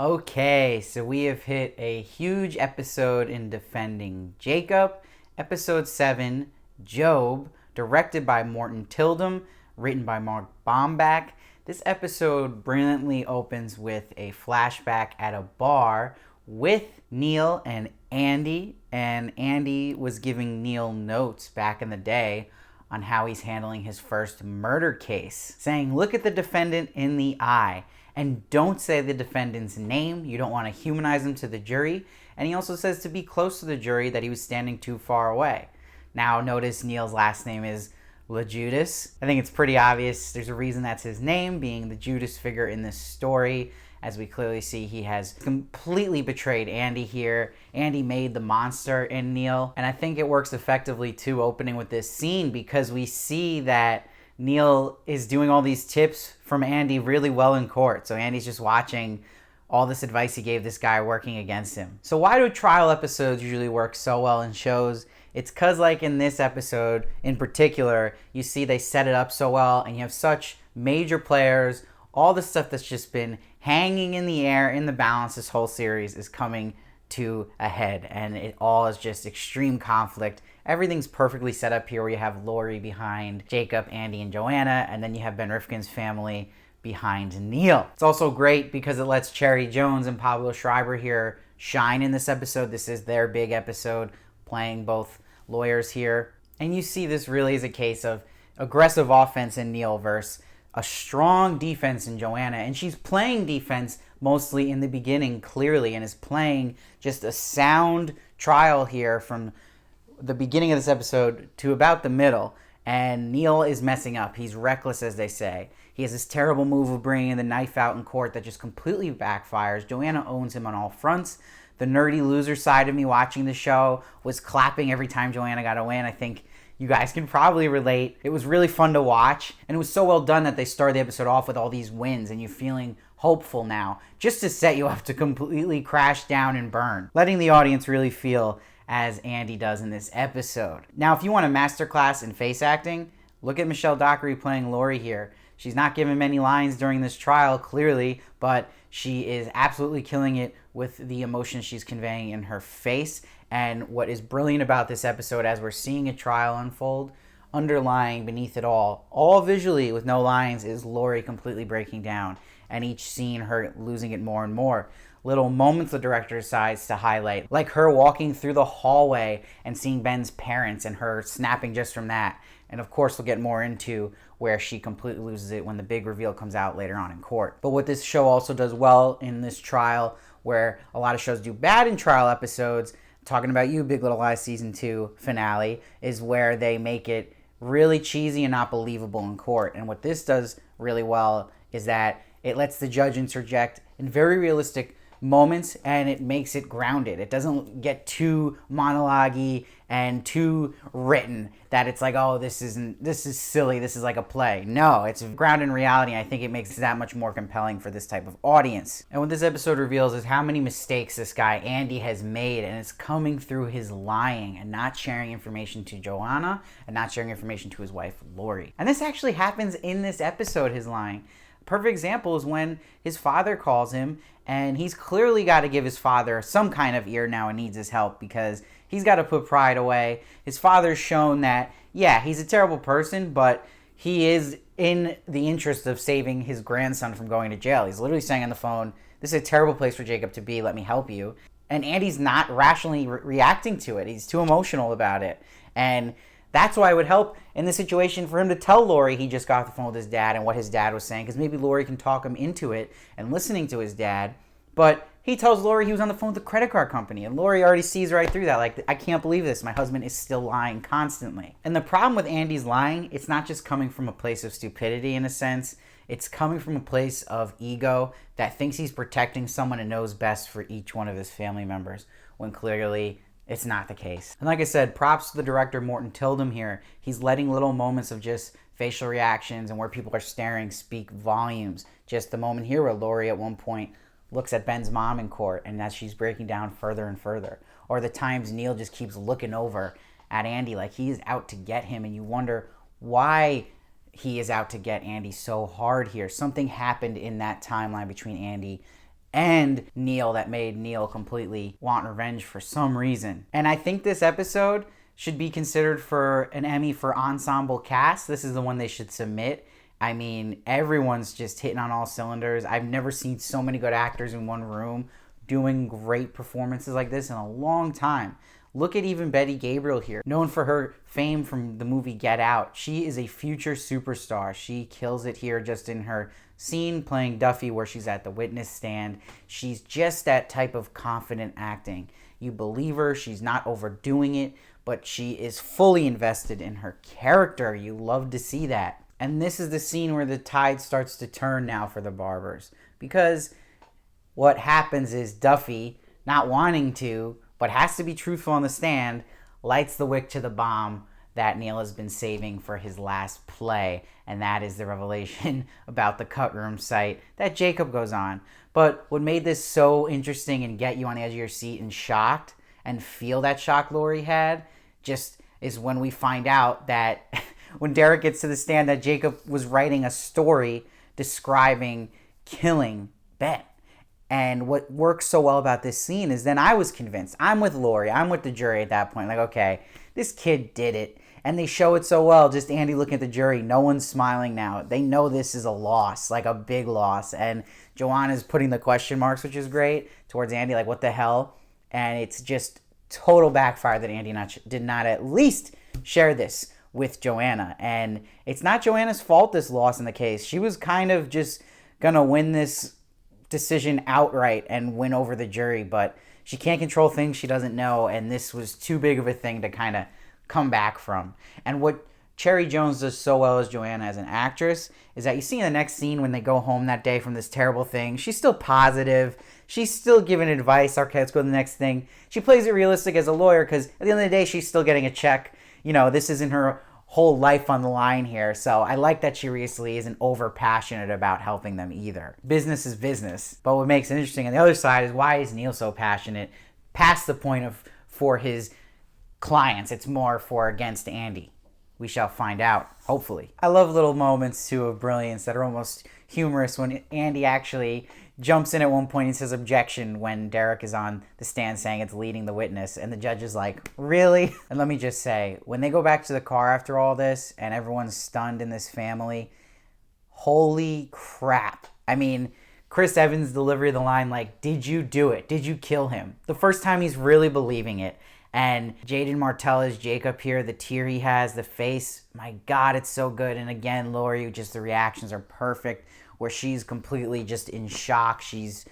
Okay, so we have hit a huge episode in defending Jacob. Episode 7, Job, directed by Morton Tildum, written by Mark Baumbach. This episode brilliantly opens with a flashback at a bar with Neil and Andy. And Andy was giving Neil notes back in the day on how he's handling his first murder case, saying, look at the defendant in the eye. And don't say the defendant's name. You don't want to humanize him to the jury. And he also says to be close to the jury, that he was standing too far away. Now, notice Neil's last name is LaJudas. I think it's pretty obvious. There's a reason that's his name, being the Judas figure in this story. As we clearly see, he has completely betrayed Andy here. Andy made the monster in Neil. And I think it works effectively, too, opening with this scene, because we see that Neil is doing all these tips from Andy really well in court. So Andy's just watching all this advice he gave this guy working against him. So why do trial episodes usually work so well in shows? It's because, like in this episode in particular, you see they set it up so well, and you have such major players. All the stuff that's just been hanging in the air, in the balance, this whole series is coming to a head, and it all is just extreme conflict. Everything's perfectly set up here, where you have Laurie behind Jacob, Andy, and Joanna, and then you have Ben Rifkin's family behind Neil. It's also great because it lets Cherry Jones and Pablo Schreiber here shine in this episode. This is their big episode, playing both lawyers here. And you see this really is a case of aggressive offense in Neil versus a strong defense in Joanna. And she's playing defense mostly in the beginning, clearly, and is playing just a sound trial here from the beginning of this episode to about the middle. And Neil is messing up. He's reckless, as they say. He has this terrible move of bringing the knife out in court that just completely backfires. Joanna owns him on all fronts. The nerdy loser side of me watching the show was clapping every time Joanna got a win. I think you guys can probably relate. It was really fun to watch, and it was so well done that they started the episode off with all these wins, and you're feeling hopeful now, just to set you up to completely crash down and burn, letting the audience really feel as Andy does in this episode. Now, if you want a masterclass in face acting, look at Michelle Dockery playing Laurie here. She's not given many lines during this trial, clearly, but she is absolutely killing it with the emotion she's conveying in her face. And what is brilliant about this episode, as we're seeing a trial unfold, underlying beneath it all visually with no lines, is Laurie completely breaking down, and each scene her losing it more and more. Little moments the director decides to highlight, like her walking through the hallway and seeing Ben's parents and her snapping just from that. And of course, we'll get more into where she completely loses it when the big reveal comes out later on in court. But what this show also does well in this trial, where a lot of shows do bad in trial episodes, talking about you, Big Little Lies Season 2 finale, is where they make it really cheesy and not believable in court. And what this does really well is that it lets the judge interject in very realistic moments, and it makes it grounded. It doesn't get too monologue-y and too written that it's like, oh, this is silly, this is like a play. No, it's grounded in reality. I think it makes it that much more compelling for this type of audience. And what this episode reveals is how many mistakes this guy Andy has made, and it's coming through his lying and not sharing information to Joanna and not sharing information to his wife Laurie. And this actually happens in this episode, his lying. Perfect example is when his father calls him, and he's clearly got to give his father some kind of ear now and needs his help, because he's got to put pride away. His father's shown that, yeah, he's a terrible person, but he is in the interest of saving his grandson from going to jail. He's literally saying on the phone, this is a terrible place for Jacob to be, let me help you. And Andy's not rationally reacting to it. He's too emotional about it. And that's why it would help in this situation for him to tell Laurie he just got off the phone with his dad and what his dad was saying, because maybe Laurie can talk him into it and listening to his dad. But he tells Laurie he was on the phone with the credit card company, and Laurie already sees right through that. Like, I can't believe this. My husband is still lying constantly. And the problem with Andy's lying, it's not just coming from a place of stupidity in a sense. It's coming from a place of ego that thinks he's protecting someone and knows best for each one of his family members, when clearly it's not the case. And like I said, props to the director Morton Tildum here. He's letting little moments of just facial reactions and where people are staring speak volumes. Just the moment here where Laurie at one point looks at Ben's mom in court, and as she's breaking down further and further. Or the times Neil just keeps looking over at Andy like he's out to get him, and you wonder why he is out to get Andy so hard here. Something happened in that timeline between Andy and Neil that made Neil completely want revenge for some reason. And I think this episode should be considered for an Emmy for ensemble cast. This is the one they should submit. I mean, everyone's just hitting on all cylinders. I've never seen so many good actors in one room doing great performances like this in a long time. Look at even Betty Gabriel here, known for her fame from the movie Get Out. She is a future superstar. She kills it here just in her scene playing Duffy where she's at the witness stand. She's just that type of confident acting. You believe her. She's not overdoing it, but she is fully invested in her character. You love to see that. And this is the scene where the tide starts to turn now for the Barbers. Because what happens is Duffy, not wanting to, but has to be truthful on the stand, lights the wick to the bomb that Neil has been saving for his last play. And that is the revelation about the cut room site that Jacob goes on. But what made this so interesting and get you on the edge of your seat and shocked and feel that shock Laurie had just is when we find out that when Derek gets to the stand that Jacob was writing a story describing killing Ben. And what works so well about this scene is then I was convinced. I'm with Laurie. I'm with the jury at that point. Like, okay, this kid did it. And they show it so well. Just Andy looking at the jury. No one's smiling now. They know this is a loss, like a big loss. And Joanna's putting the question marks, which is great, towards Andy. Like, what the hell? And it's just total backfire that Andy did not at least share this with Joanna. And it's not Joanna's fault, this loss in the case. She was kind of just going to win this decision outright and win over the jury, but she can't control things she doesn't know, and this was too big of a thing to kind of come back from. And what Cherry Jones does so well as Joanna as an actress is that you see in the next scene when they go home that day from this terrible thing, she's still positive, she's still giving advice, okay, let's go to the next thing. She plays it realistic as a lawyer because at the end of the day she's still getting a check. You know, this isn't her whole life on the line here. So I like that she recently isn't over passionate about helping them either. Business is business. But what makes it interesting on the other side is why is Neil so passionate past the point of for his clients? It's more for against Andy. We shall find out, hopefully. I love little moments too of brilliance that are almost humorous when Andy actually jumps in at one point and says objection when Derek is on the stand saying it's leading the witness, and the judge is like, really? And let me just say, when they go back to the car after all this and everyone's stunned in this family, holy crap. I mean, Chris Evans' delivery of the line like, did you do it? Did you kill him? The first time he's really believing it. And Jaeden Martell is Jacob here, the tear he has, the face, my God, it's so good. And again, Laurie, just the reactions are perfect, where she's completely just in shock. She's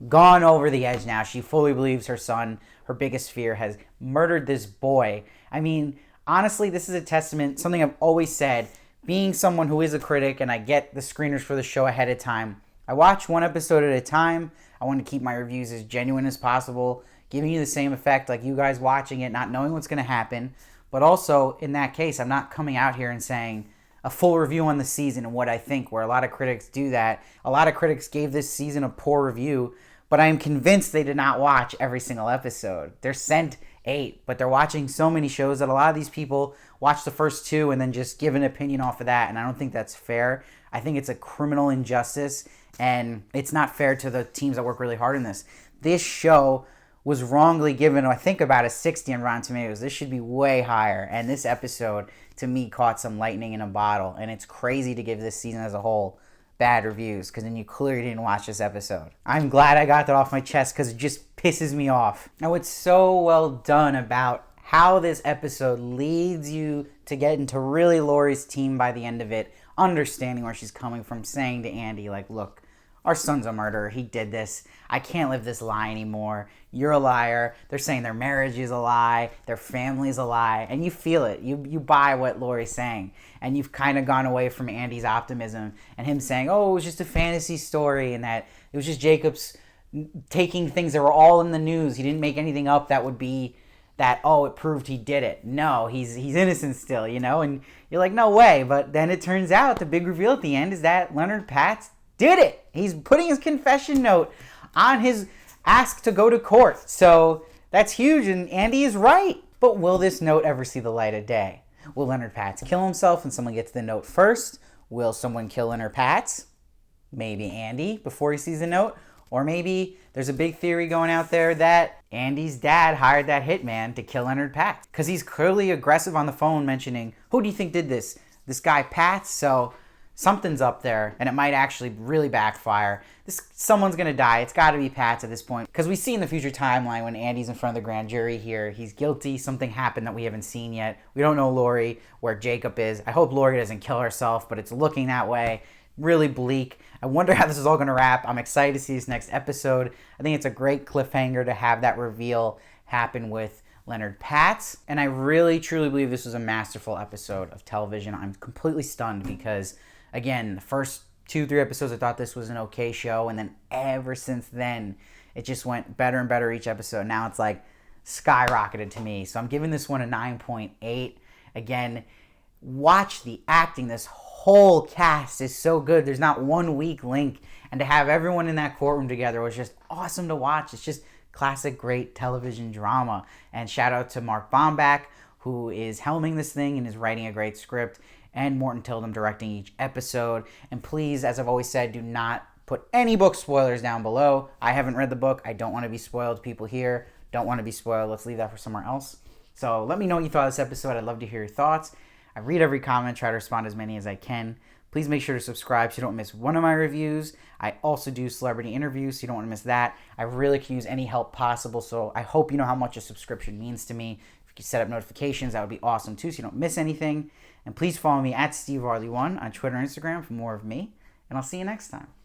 gone over the edge now. She fully believes her son, her biggest fear, has murdered this boy. I mean, honestly, this is a testament, something I've always said, being someone who is a critic, and I get the screeners for the show ahead of time. I watch one episode at a time. I want to keep my reviews as genuine as possible, giving you the same effect like you guys watching it, not knowing what's going to happen. But also, in that case, I'm not coming out here and saying a full review on the season and what I think, where a lot of critics do that. A lot of critics gave this season a poor review, but I am convinced they did not watch every single episode. They're sent 8, but they're watching so many shows that a lot of these people watch the first 2 and then just give an opinion off of that, and I don't think that's fair. I think it's a criminal injustice, and it's not fair to the teams that work really hard in this. This show was wrongly given, I think, about a 60 on Rotten Tomatoes. This should be way higher. And this episode, to me, caught some lightning in a bottle. And it's crazy to give this season as a whole bad reviews, because then you clearly didn't watch this episode. I'm glad I got that off my chest, because it just pisses me off. Now, it's so well done about how this episode leads you to get into really Laurie's team by the end of it, understanding where she's coming from, saying to Andy, like, look, our son's a murderer. He did this. I can't live this lie anymore. You're a liar. They're saying their marriage is a lie. Their family's a lie. And you feel it. You buy what Laurie's saying. And you've kind of gone away from Andy's optimism and him saying, oh, it was just a fantasy story, and that it was just Jacob's taking things that were all in the news. He didn't make anything up that would be that, oh, it proved he did it. No, he's innocent still, you know? And you're like, no way. But then it turns out the big reveal at the end is that Leonard Patz did it. He's putting his confession note on his ask to go to court. So that's huge, and Andy is right. But will this note ever see the light of day? Will Leonard Patz kill himself and someone gets the note first? Will someone kill Leonard Patz? Maybe Andy before he sees the note? Or maybe there's a big theory going out there that Andy's dad hired that hitman to kill Leonard Pat. Because he's clearly aggressive on the phone mentioning, who do you think did this? This guy Pat? So something's up there, and it might actually really backfire. Someone's gonna die. It's gotta be Pat's at this point. Because we see in the future timeline when Andy's in front of the grand jury here, he's guilty. Something happened that we haven't seen yet. We don't know Laurie, where Jacob is. I hope Laurie doesn't kill herself, but it's looking that way. Really bleak. I wonder how this is all gonna wrap. I'm excited to see this next episode. I think it's a great cliffhanger to have that reveal happen with Leonard Patz. And I really, truly believe this was a masterful episode of television. I'm completely stunned because, again, the first 2-3 episodes, I thought this was an okay show, and then ever since then, it just went better and better each episode. Now it's like skyrocketed to me. So I'm giving this one a 9.8. Again, watch the acting. This whole cast is so good. There's not one weak link. And to have everyone in that courtroom together was just awesome to watch. It's just classic, great television drama. And shout out to Mark Bomback, who is helming this thing and is writing a great script, and Morton Tildum directing each episode. And please, as I've always said, do not put any book spoilers down below. I haven't read the book. I don't want to be spoiled. People here don't want to be spoiled. Let's leave that for somewhere else. So let me know what you thought of this episode. I'd love to hear your thoughts. I read every comment, try to respond to as many as I can. Please make sure to subscribe so you don't miss one of my reviews. I also do celebrity interviews, so you don't want to miss that. I really could use any help possible, so I hope you know how much a subscription means to me. If you could set up notifications, that would be awesome too, so you don't miss anything. And please follow me at SteveVarley1 on Twitter and Instagram for more of me. And I'll see you next time.